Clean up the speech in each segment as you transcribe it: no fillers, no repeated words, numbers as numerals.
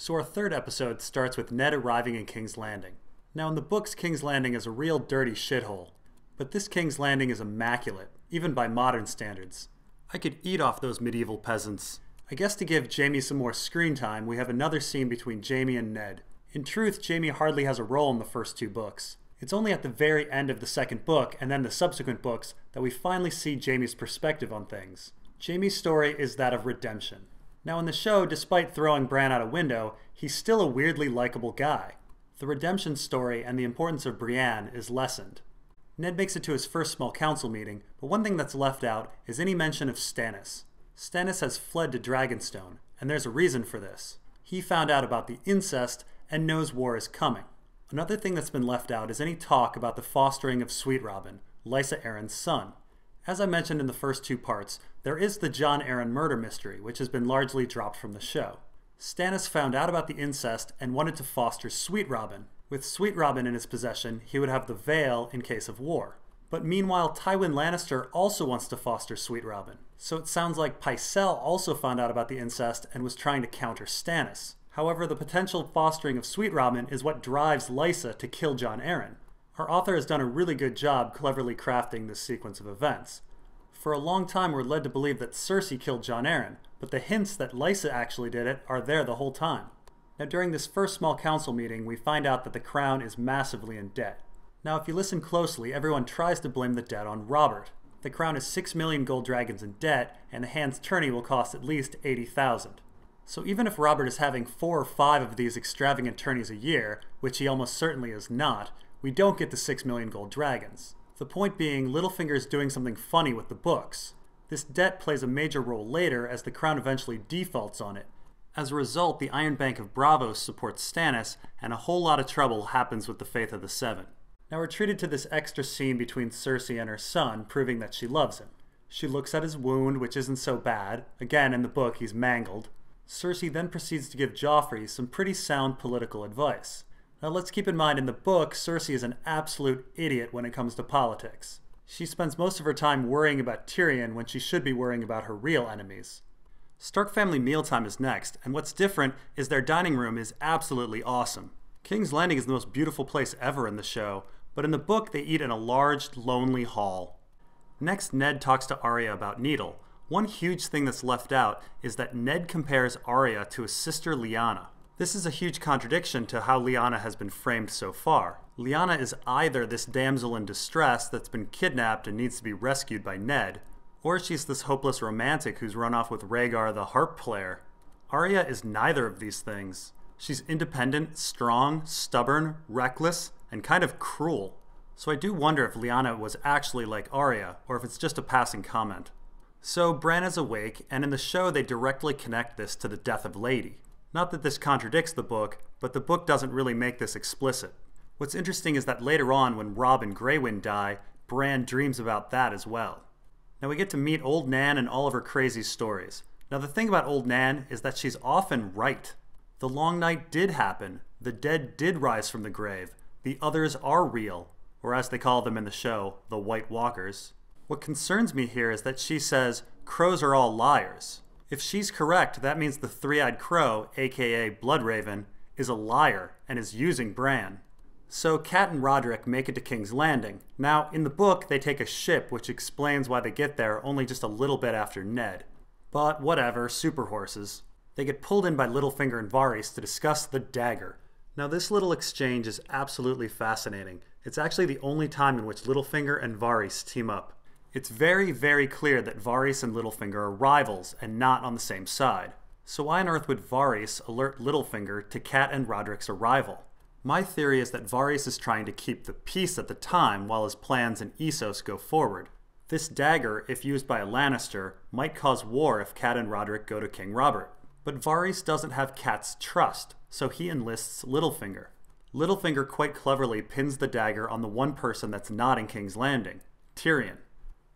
So our third episode starts with Ned arriving in King's Landing. Now in the books, King's Landing is a real dirty shithole, but this King's Landing is immaculate, even by modern standards. I could eat off those medieval peasants. I guess to give Jaime some more screen time, we have another scene between Jaime and Ned. In truth, Jaime hardly has a role in the first two books. It's only at the very end of the second book, and then the subsequent books, that we finally see Jaime's perspective on things. Jaime's story is that of redemption. Now in the show, despite throwing Bran out a window, he's still a weirdly likable guy. The redemption story and the importance of Brienne is lessened. Ned makes it to his first small council meeting, but one thing that's left out is any mention of Stannis. Stannis has fled to Dragonstone, and there's a reason for this. He found out about the incest and knows war is coming. Another thing that's been left out is any talk about the fostering of Sweet Robin, Lysa Arryn's son. As I mentioned in the first two parts, there is the Jon Arryn murder mystery, which has been largely dropped from the show. Stannis found out about the incest and wanted to foster Sweet Robin. With Sweet Robin in his possession, he would have the Veil in case of war. But meanwhile, Tywin Lannister also wants to foster Sweet Robin. So it sounds like Pycelle also found out about the incest and was trying to counter Stannis. However, the potential fostering of Sweet Robin is what drives Lysa to kill Jon Arryn. Our author has done a really good job cleverly crafting this sequence of events. For a long time we're led to believe that Cersei killed Jon Arryn, but the hints that Lysa actually did it are there the whole time. Now during this first small council meeting, we find out that the crown is massively in debt. Now if you listen closely, everyone tries to blame the debt on Robert. The crown is 6 million gold dragons in debt, and the hand's tourney will cost at least 80,000. So even if Robert is having 4 or 5 of these extravagant tourneys a year, which he almost certainly is not, we don't get the 6 million gold dragons. The point being, Littlefinger is doing something funny with the books. This debt plays a major role later as the crown eventually defaults on it. As a result, the Iron Bank of Braavos supports Stannis, and a whole lot of trouble happens with the Faith of the Seven. Now we're treated to this extra scene between Cersei and her son, proving that she loves him. She looks at his wound, which isn't so bad. Again, in the book, he's mangled. Cersei then proceeds to give Joffrey some pretty sound political advice. Now let's keep in mind, in the book, Cersei is an absolute idiot when it comes to politics. She spends most of her time worrying about Tyrion when she should be worrying about her real enemies. Stark family mealtime is next, and what's different is their dining room is absolutely awesome. King's Landing is the most beautiful place ever in the show, but in the book they eat in a large, lonely hall. Next, Ned talks to Aria about Needle. One huge thing that's left out is that Ned compares Aria to his sister Lyanna. This is a huge contradiction to how Lyanna has been framed so far. Lyanna is either this damsel in distress that's been kidnapped and needs to be rescued by Ned, or she's this hopeless romantic who's run off with Rhaegar the harp player. Aria is neither of these things. She's independent, strong, stubborn, reckless, and kind of cruel. So I do wonder if Lyanna was actually like Aria, or if it's just a passing comment. So Bran is awake, and in the show they directly connect this to the death of Lady. Not that this contradicts the book, but the book doesn't really make this explicit. What's interesting is that later on, when Robb and Grey Wind die, Bran dreams about that as well. Now we get to meet Old Nan and all of her crazy stories. Now the thing about Old Nan is that she's often right. The Long Night did happen, the dead did rise from the grave, the others are real, or as they call them in the show, the White Walkers. What concerns me here is that she says, crows are all liars. If she's correct, that means the Three-Eyed Crow, aka Bloodraven, is a liar and is using Bran. So Cat and Roderick make it to King's Landing. Now, in the book, they take a ship, which explains why they get there only just a little bit after Ned. But whatever, super horses. They get pulled in by Littlefinger and Varys to discuss the dagger. Now this little exchange is absolutely fascinating. It's actually the only time in which Littlefinger and Varys team up. It's very, very clear that Varys and Littlefinger are rivals and not on the same side. So why on earth would Varys alert Littlefinger to Cat and Roderick's arrival? My theory is that Varys is trying to keep the peace at the time while his plans and Essos go forward. This dagger, if used by a Lannister, might cause war if Cat and Roderick go to King Robert. But Varys doesn't have Cat's trust, so he enlists Littlefinger. Littlefinger quite cleverly pins the dagger on the one person that's not in King's Landing, Tyrion.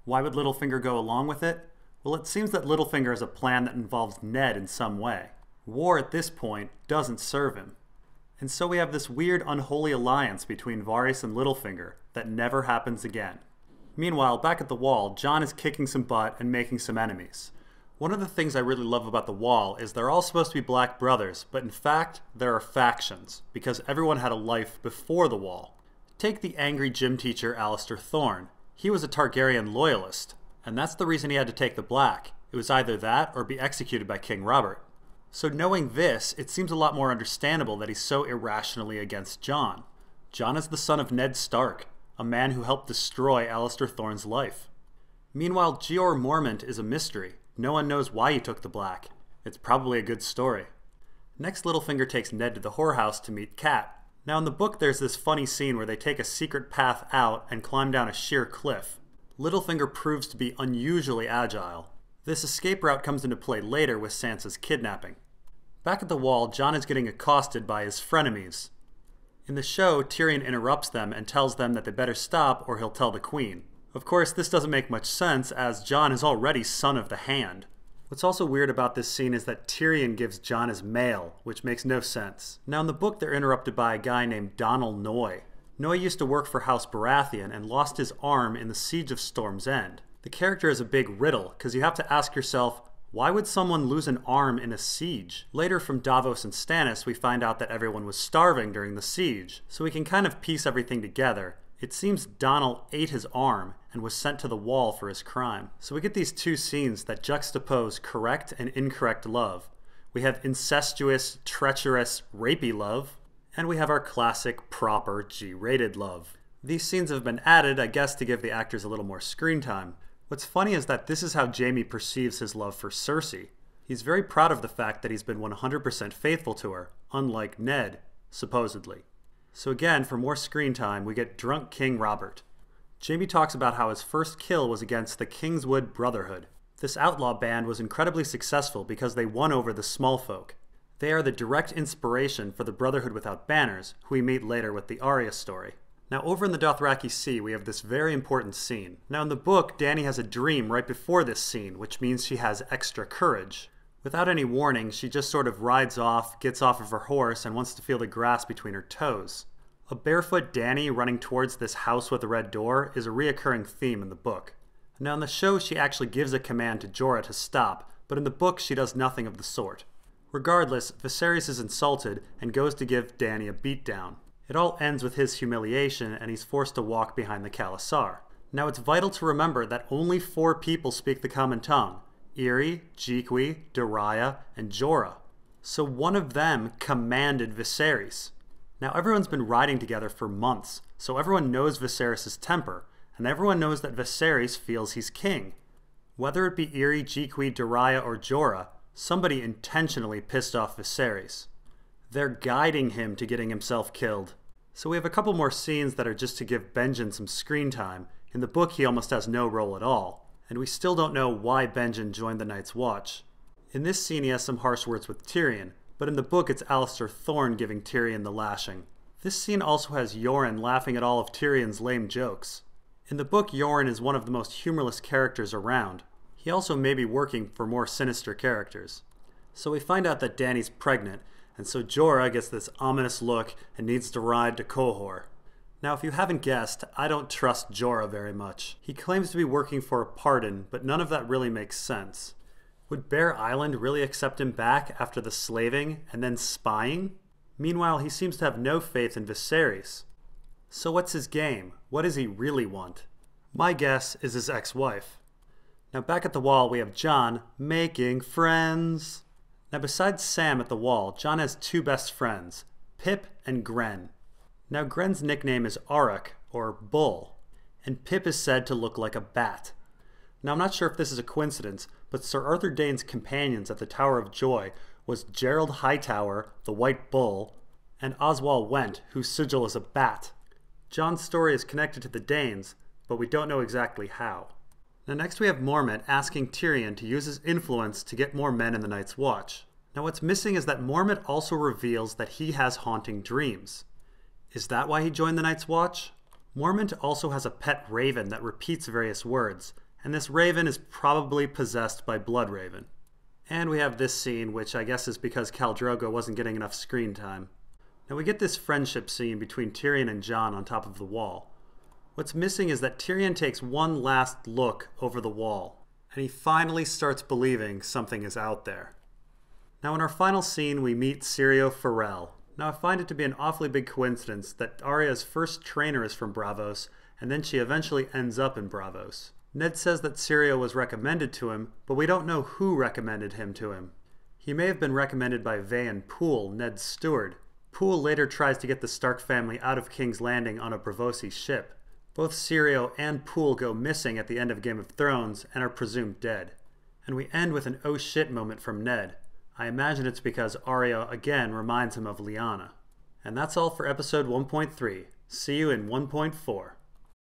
Why would Littlefinger go along with it? Well, it seems that Littlefinger has a plan that involves Ned in some way. War at this point doesn't serve him. And so we have this weird unholy alliance between Varys and Littlefinger that never happens again. Meanwhile, back at the Wall, Jon is kicking some butt and making some enemies. One of the things I really love about the Wall is they're all supposed to be black brothers, but in fact, there are factions, because everyone had a life before the Wall. Take the angry gym teacher Alistair Thorne. He was a Targaryen loyalist, and that's the reason he had to take the black. It was either that or be executed by King Robert. So knowing this, it seems a lot more understandable that he's so irrationally against Jon. Jon is the son of Ned Stark, a man who helped destroy Alistair Thorne's life. Meanwhile, Jeor Mormont is a mystery. No one knows why he took the black. It's probably a good story. Next, Littlefinger takes Ned to the whorehouse to meet Cat. Now in the book there's this funny scene where they take a secret path out and climb down a sheer cliff. Littlefinger proves to be unusually agile. This escape route comes into play later with Sansa's kidnapping. Back at the Wall, Jon is getting accosted by his frenemies. In the show, Tyrion interrupts them and tells them that they better stop or he'll tell the Queen. Of course, this doesn't make much sense, as Jon is already son of the Hand. What's also weird about this scene is that Tyrion gives Jon his mail, which makes no sense. Now in the book, they're interrupted by a guy named Donal Noy. Noy used to work for House Baratheon and lost his arm in the Siege of Storm's End. The character is a big riddle, because you have to ask yourself, why would someone lose an arm in a siege? Later from Davos and Stannis, we find out that everyone was starving during the siege, so we can kind of piece everything together. It seems Donal ate his arm and was sent to the Wall for his crime. So we get these two scenes that juxtapose correct and incorrect love. We have incestuous, treacherous, rapey love, and we have our classic, proper, G-rated love. These scenes have been added, I guess, to give the actors a little more screen time. What's funny is that this is how Jaime perceives his love for Cersei. He's very proud of the fact that he's been 100% faithful to her, unlike Ned, supposedly. So again, for more screen time, we get drunk King Robert. Jaime talks about how his first kill was against the Kingswood Brotherhood. This outlaw band was incredibly successful because they won over the small folk. They are the direct inspiration for the Brotherhood Without Banners, who we meet later with the Aria story. Now over in the Dothraki Sea, we have this very important scene. Now in the book, Dany has a dream right before this scene, which means she has extra courage. Without any warning, she just sort of rides off, gets off of her horse, and wants to feel the grass between her toes. A barefoot Dany running towards this house with a red door is a reoccurring theme in the book. Now in the show, she actually gives a command to Jorah to stop, but in the book she does nothing of the sort. Regardless, Viserys is insulted and goes to give Dany a beatdown. It all ends with his humiliation and he's forced to walk behind the Khalasar. Now it's vital to remember that only 4 people speak the common tongue: Irri, Jiqui, Dariah, and Jorah. So one of them commanded Viserys. Now everyone's been riding together for months, so everyone knows Viserys' temper, and everyone knows that Viserys feels he's king. Whether it be Irri, Jiqui, Dariah, or Jorah, somebody intentionally pissed off Viserys. They're guiding him to getting himself killed. So we have a couple more scenes that are just to give Benjen some screen time. In the book he almost has no role at all. And we still don't know why Benjen joined the Night's Watch. In this scene he has some harsh words with Tyrion, but in the book it's Alistair Thorne giving Tyrion the lashing. This scene also has Yoren laughing at all of Tyrion's lame jokes. In the book, Yoren is one of the most humorless characters around. He also may be working for more sinister characters. So we find out that Dany's pregnant, and so Jorah gets this ominous look and needs to ride to Qohor. Now, if you haven't guessed, I don't trust Jorah very much. He claims to be working for a pardon, but none of that really makes sense. Would Bear Island really accept him back after the slaving and then spying? Meanwhile, he seems to have no faith in Viserys. So what's his game? What does he really want? My guess is his ex-wife. Now back at the Wall, we have Jon making friends. Now besides Sam at the Wall, Jon has 2 best friends, Pip and Grenn. Now Grenn's nickname is Arak, or Bull, and Pip is said to look like a bat. Now I'm not sure if this is a coincidence, but Sir Arthur Dayne's companions at the Tower of Joy was Gerald Hightower, the White Bull, and Oswald Went, whose sigil is a bat. Jon's story is connected to the Danes, but we don't know exactly how. Now next we have Mormont asking Tyrion to use his influence to get more men in the Night's Watch. Now what's missing is that Mormont also reveals that he has haunting dreams. Is that why he joined the Night's Watch? Mormont also has a pet raven that repeats various words, and this raven is probably possessed by Bloodraven. And we have this scene, which I guess is because Khal Drogo wasn't getting enough screen time. Now we get this friendship scene between Tyrion and Jon on top of the Wall. What's missing is that Tyrion takes one last look over the Wall, and he finally starts believing something is out there. Now in our final scene we meet Syrio Forel. Now I find it to be an awfully big coincidence that Aria's first trainer is from Braavos, and then she eventually ends up in Braavos. Ned says that Syrio was recommended to him, but we don't know who recommended him to him. He may have been recommended by Vayan Poole, Ned's steward. Poole later tries to get the Stark family out of King's Landing on a Braavosi ship. Both Syrio and Poole go missing at the end of Game of Thrones and are presumed dead. And we end with an oh shit moment from Ned. I imagine it's because Aria again reminds him of Lyanna. And that's all for episode 1.3. See you in 1.4.